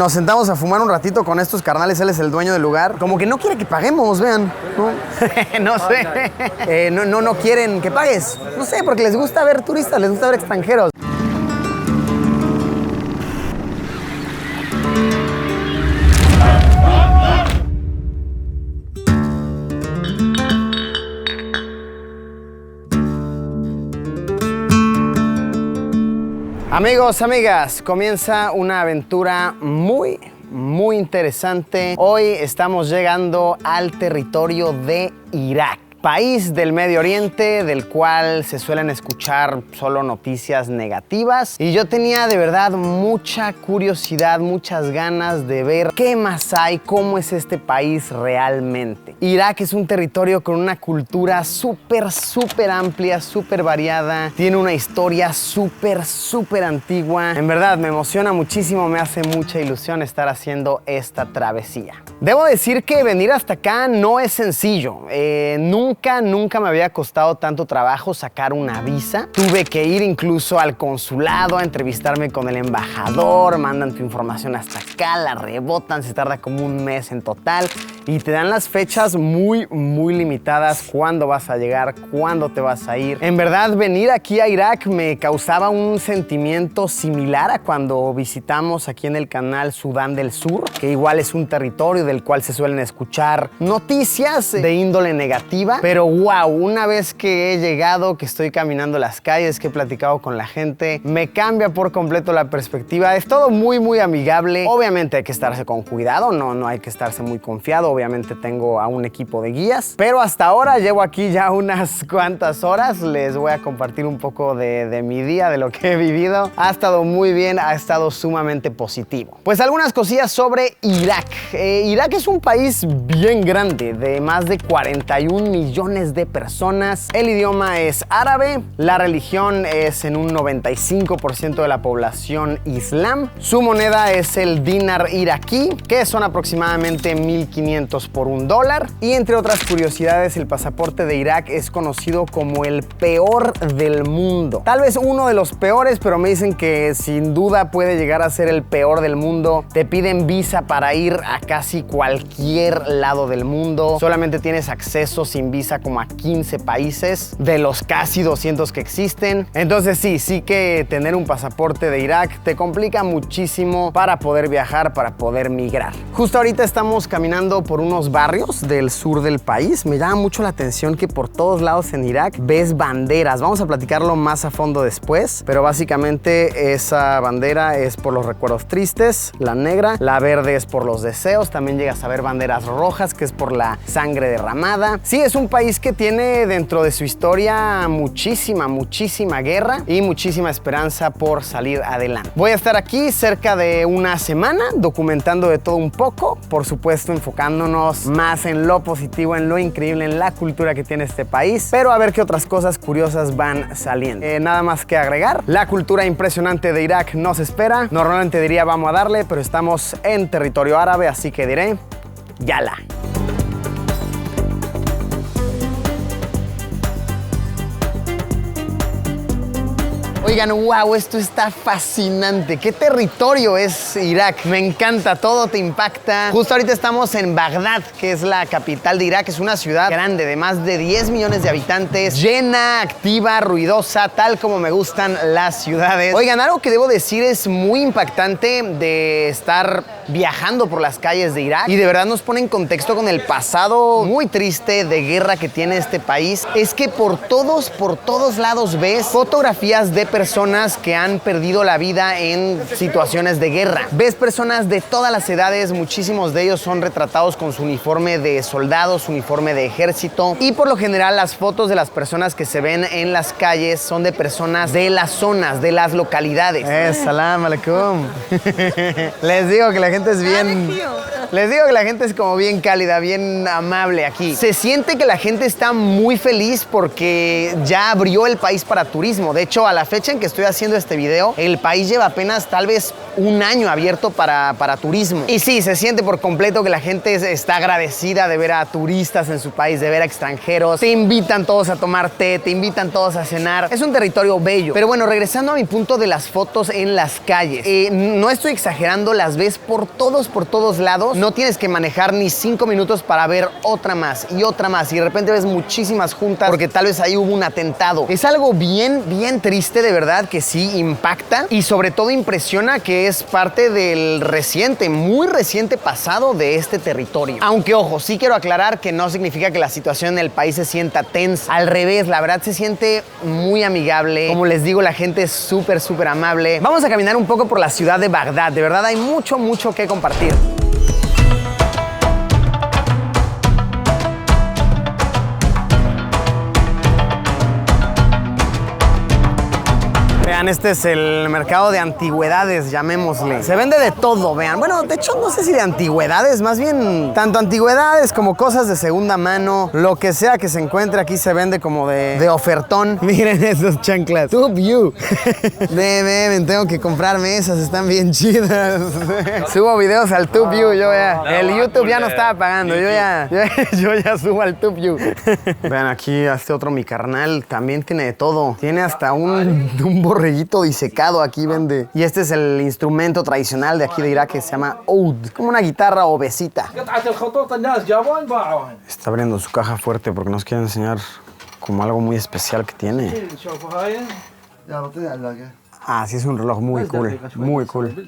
nos sentamos a fumar un ratito con estos carnales, él es el dueño del lugar. Como que no quiere que paguemos, vean. No sé. No quieren que pagues. No sé, porque les gusta ver turistas, les gusta ver extranjeros. Amigos, amigas, comienza una aventura muy interesante. Hoy estamos llegando al territorio de Irak, país del Medio Oriente del cual se suelen escuchar solo noticias negativas. Y yo tenía de verdad mucha curiosidad, muchas ganas de ver qué más hay, cómo es este país realmente. Irak es un territorio con una cultura súper amplia, súper variada. Tiene una historia súper antigua. En verdad me emociona muchísimo, me hace mucha ilusión estar haciendo esta travesía. Debo decir que venir hasta acá no es sencillo. Nunca me había costado tanto trabajo sacar una visa. Tuve que ir incluso al consulado a entrevistarme con el embajador, mandan tu información hasta acá, la rebotan, se tarda como un mes en total y te dan las fechas muy limitadas, cuándo vas a llegar, cuándo te vas a ir. En verdad, venir aquí a Irak me causaba un sentimiento similar a cuando visitamos aquí en el canal Sudán del Sur, que igual es un territorio del cual se suelen escuchar noticias de índole negativa. Pero wow, una vez que he llegado, que estoy caminando las calles, que he platicado con la gente, me cambia por completo la perspectiva. Es todo muy amigable. Obviamente hay que estarse con cuidado, no hay que estarse muy confiado. Obviamente tengo a un equipo de guías, pero hasta ahora llevo aquí ya unas cuantas horas. Les voy a compartir un poco de mi día, de lo que he vivido. Ha estado muy bien, ha estado sumamente positivo. Pues algunas cosillas sobre Irak. Irak es un país bien grande, de más de 41 millones de personas. El idioma es árabe, la religión es en un 95% de la población islam. Su moneda es el dinar iraquí, que son aproximadamente 1.500 por $1. Y entre otras curiosidades, el pasaporte de Irak es conocido como el peor del mundo. Tal vez uno de los peores, pero me dicen que sin duda puede llegar a ser el peor del mundo. Te piden visa para ir a casi cualquier lado del mundo. Solamente tienes acceso sin visa como a 15 países de los casi 200 que existen. Entonces sí que tener un pasaporte de Irak te complica muchísimo para poder viajar, para poder migrar. Justo ahorita estamos caminando por unos barrios del sur del país. Me llama mucho la atención que por todos lados en Irak ves banderas. Vamos a platicarlo más a fondo después, pero básicamente esa bandera es por los recuerdos tristes, la negra, la verde es por los deseos, también llegas a ver banderas rojas, que es por la sangre derramada. Sí, es un país que tiene dentro de su historia muchísima guerra y muchísima esperanza por salir adelante. Voy a estar aquí cerca de una semana documentando de todo un poco, por supuesto enfocándonos más en lo positivo, en lo increíble, en la cultura que tiene este país, pero a ver qué otras cosas curiosas van saliendo. Nada más que agregar, la cultura impresionante de Irak nos espera. Normalmente diría vamos a darle, pero estamos en territorio árabe, así que diré yala. Oigan, wow, esto está fascinante. ¿Qué territorio es Irak? Me encanta, todo te impacta. Justo ahorita estamos en Bagdad, que es la capital de Irak. Es una ciudad grande, de más de 10 millones de habitantes, llena, activa, ruidosa, tal como me gustan las ciudades. Oigan, algo que debo decir es muy impactante de estar viajando por las calles de Irak y de verdad nos pone en contexto con el pasado muy triste de guerra que tiene este país. Es que por todos lados ves fotografías de personas que han perdido la vida en situaciones de guerra. Ves personas de todas las edades, muchísimos de ellos son retratados con su uniforme de soldados, su uniforme de ejército, y por lo general las fotos de las personas que se ven en las calles son de personas de las zonas, de las localidades. Salam alaikum. Les digo que la gente es bien... Les digo que la gente es como bien cálida, bien amable aquí. Se siente que la gente está muy feliz porque ya abrió el país para turismo. De hecho, a la fecha en que estoy haciendo este video, el país lleva apenas tal vez un año abierto para turismo. Y sí, se siente por completo que la gente está agradecida de ver a turistas en su país, de ver a extranjeros. Te invitan todos a tomar té, te invitan todos a cenar. Es un territorio bello. Pero bueno, regresando a mi punto de las fotos en las calles. No estoy exagerando, las ves por todos lados. No tienes que manejar ni 5 minutos para ver otra más y otra más. Y de repente ves muchísimas juntas porque tal vez ahí hubo un atentado. Es algo bien triste, de verdad, que sí impacta y sobre todo impresiona que es parte del muy reciente pasado de este territorio. Aunque, ojo, sí quiero aclarar que no significa que la situación en el país se sienta tensa. Al revés, la verdad se siente muy amigable. Como les digo, la gente es súper amable. Vamos a caminar un poco por la ciudad de Bagdad. De verdad hay mucho que compartir. Vean, este es el mercado de antigüedades, llamémosle. Se vende de todo, vean. Bueno, de hecho, no sé si de antigüedades, más bien tanto antigüedades como cosas de segunda mano. Lo que sea que se encuentre aquí se vende como de ofertón. Miren esos chanclas. Tube You. Ven, tengo que comprarme esas, están bien chidas. Subo videos al Tube You, yo ya. El YouTube ya no estaba pagando, yo ya subo al Tube You. Vean, aquí este otro, mi carnal, también tiene de todo. Tiene hasta un borreguito disecado, aquí vende. Y este es el instrumento tradicional de aquí de Irak que se llama oud. Como una guitarra obesita. Está abriendo su caja fuerte porque nos quiere enseñar como algo muy especial que tiene. Ah, sí, es un reloj muy cool, muy cool.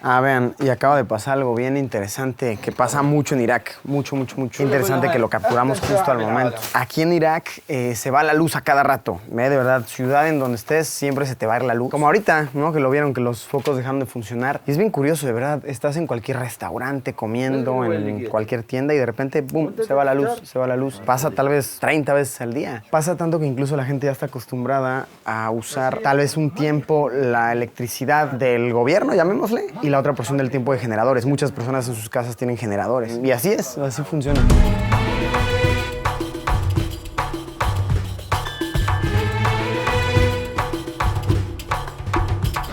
Ah, vean, y acaba de pasar algo bien interesante que pasa mucho en Irak, mucho. Interesante que lo capturamos justo al momento. Aquí en Irak se va la luz a cada rato, de verdad, ciudad en donde estés siempre se te va a ir la luz. Como ahorita, ¿no? Que lo vieron, que los focos dejaron de funcionar. Y es bien curioso, de verdad, estás en cualquier restaurante, comiendo, en cualquier tienda y de repente, ¡pum!, se va la luz. Pasa tal vez 30 veces al día. Pasa tanto que incluso la gente ya está acostumbrada a usar tal vez un tiempo la electricidad del gobierno, llamémosle, y la otra porción del tiempo de generadores. Muchas personas en sus casas tienen generadores. Y así es, así funciona.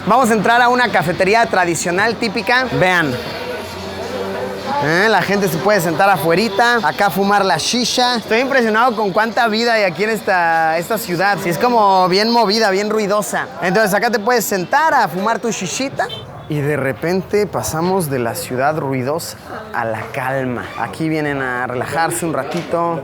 Vamos a entrar a una cafetería tradicional típica. Vean. La gente se puede sentar afuerita, acá fumar la shisha. Estoy impresionado con cuánta vida hay aquí en esta ciudad. Sí, es como bien movida, bien ruidosa. Entonces acá te puedes sentar a fumar tu shishita. Y de repente pasamos de la ciudad ruidosa a la calma. Aquí vienen a relajarse un ratito,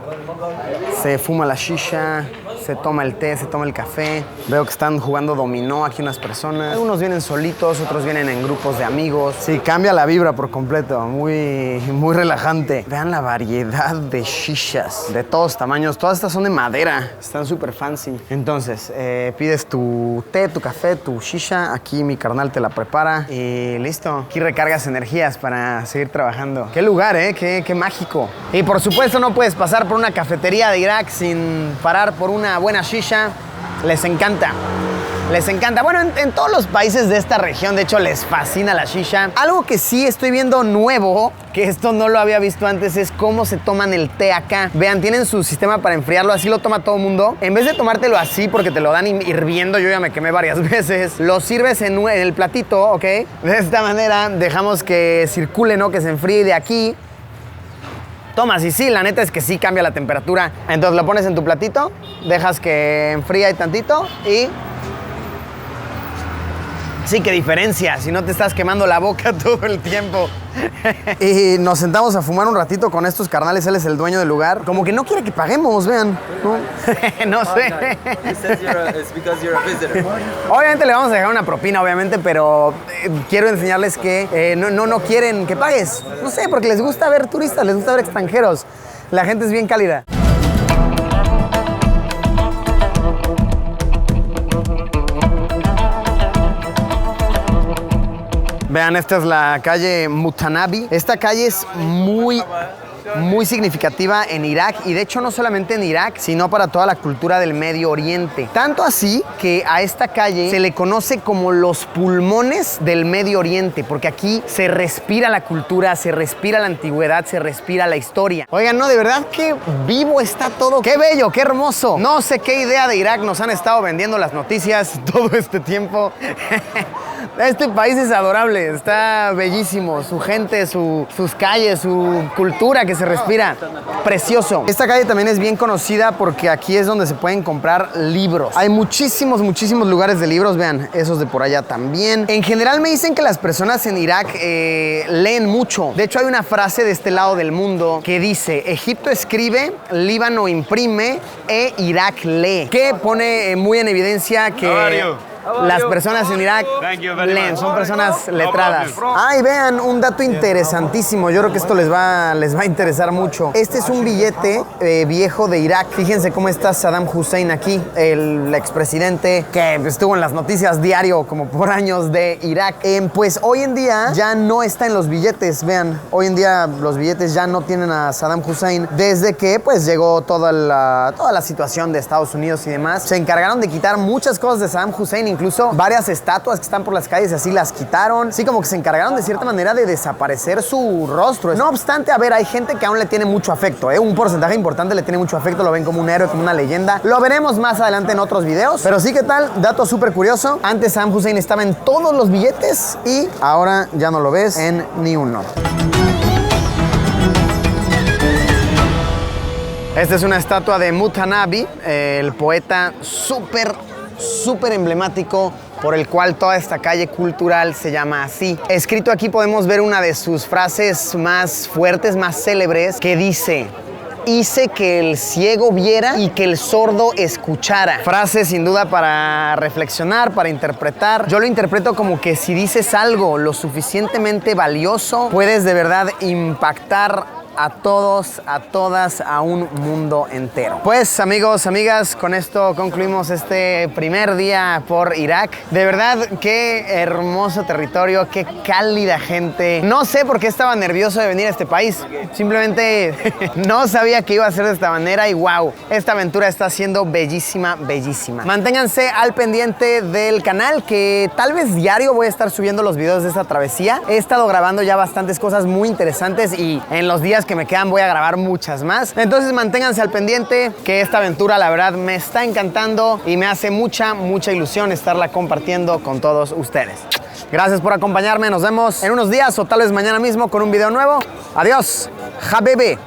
se fuma la shisha, se toma el té, se toma el café. Veo que están jugando dominó aquí unas personas. Algunos vienen solitos, otros vienen en grupos de amigos. Sí, cambia la vibra por completo, muy relajante. Vean la variedad de shishas, de todos tamaños. Todas estas son de madera, están súper fancy. Entonces, pides tu té, tu café, tu shisha. Aquí mi carnal te la prepara. Y listo. Aquí recargas energías para seguir trabajando. Qué lugar, qué mágico. Y por supuesto no puedes pasar por una cafetería de Irak sin parar por una buena shisha. Les encanta. Les encanta. Bueno, en todos los países de esta región, de hecho, les fascina la shisha. Algo que sí estoy viendo nuevo, que esto no lo había visto antes, es cómo se toman el té acá. Vean, tienen su sistema para enfriarlo, así lo toma todo el mundo. En vez de tomártelo así, porque te lo dan hirviendo, yo ya me quemé varias veces, lo sirves en el platito, ¿ok? De esta manera dejamos que circule, ¿no? Que se enfríe de aquí. Tomas, y sí, la neta es que sí cambia la temperatura. Entonces lo pones en tu platito, dejas que enfríe ahí tantito y... Sí, qué diferencia, si no te estás quemando la boca todo el tiempo. Y nos sentamos a fumar un ratito con estos carnales, él es el dueño del lugar. Como que no quiere que paguemos, vean. No sé. Obviamente le vamos a dejar una propina, obviamente, pero quiero enseñarles que no quieren que pagues. No sé, porque les gusta ver turistas, les gusta ver extranjeros. La gente es bien cálida. Vean, esta es la calle Mutanabi. Esta calle es muy muy significativa en Irak y de hecho no solamente en Irak, sino para toda la cultura del Medio Oriente. Tanto así que a esta calle se le conoce como los pulmones del Medio Oriente, porque aquí se respira la cultura, se respira la antigüedad, se respira la historia. Oigan, no, de verdad que vivo está todo. ¡Qué bello, qué hermoso! No sé qué idea de Irak nos han estado vendiendo las noticias todo este tiempo. Este país es adorable, está bellísimo, su gente, sus calles, su cultura que se respira, precioso. Esta calle también es bien conocida porque aquí es donde se pueden comprar libros. Hay muchísimos lugares de libros, vean, esos de por allá también. En general me dicen que las personas en Irak leen mucho. De hecho hay una frase de este lado del mundo que dice: Egipto escribe, Líbano imprime e Irak lee, que pone muy en evidencia que las personas en Irak leen, son personas letradas. Ay, vean, un dato interesantísimo. Yo creo que esto les va a interesar mucho. Este es un billete viejo de Irak. Fíjense cómo está Saddam Hussein aquí, el expresidente que estuvo en las noticias diario como por años de Irak. Pues hoy en día ya no está en los billetes. Vean, hoy en día los billetes ya no tienen a Saddam Hussein desde que pues llegó toda la situación de Estados Unidos y demás. Se encargaron de quitar muchas cosas de Saddam Hussein, incluso varias estatuas que están por las calles y así las quitaron. Sí, como que se encargaron de cierta manera de desaparecer su rostro. No obstante, a ver, hay gente que aún le tiene mucho afecto, un porcentaje importante le tiene mucho afecto, lo ven como un héroe, como una leyenda. Lo veremos más adelante en otros videos. Pero sí, ¿qué tal? Dato súper curioso. Antes Saddam Hussein estaba en todos los billetes y ahora ya no lo ves en ni uno. Esta es una estatua de Mutanabi, el poeta súper emblemático por el cual toda esta calle cultural se llama así. Escrito aquí podemos ver una de sus frases más fuertes, más célebres, que dice: hice que el ciego viera y que el sordo escuchara. Frase sin duda para reflexionar, para interpretar. Yo lo interpreto como que si dices algo lo suficientemente valioso, puedes de verdad impactar a todos, a todas, a un mundo entero. Pues amigos, amigas, con esto concluimos este primer día por Irak. De verdad, qué hermoso territorio, qué cálida gente. No sé por qué estaba nervioso de venir a este país. Simplemente no sabía que iba a ser de esta manera y wow, esta aventura está siendo bellísima, bellísima. Manténganse al pendiente del canal, que tal vez diario voy a estar subiendo los videos de esta travesía. He estado grabando ya bastantes cosas muy interesantes y en los días que me quedan voy a grabar muchas más. Entonces manténganse al pendiente, que esta aventura la verdad me está encantando y me hace mucha ilusión estarla compartiendo con todos ustedes. Gracias por acompañarme, nos vemos en unos días o tal vez mañana mismo con un video nuevo. Adiós, habibi.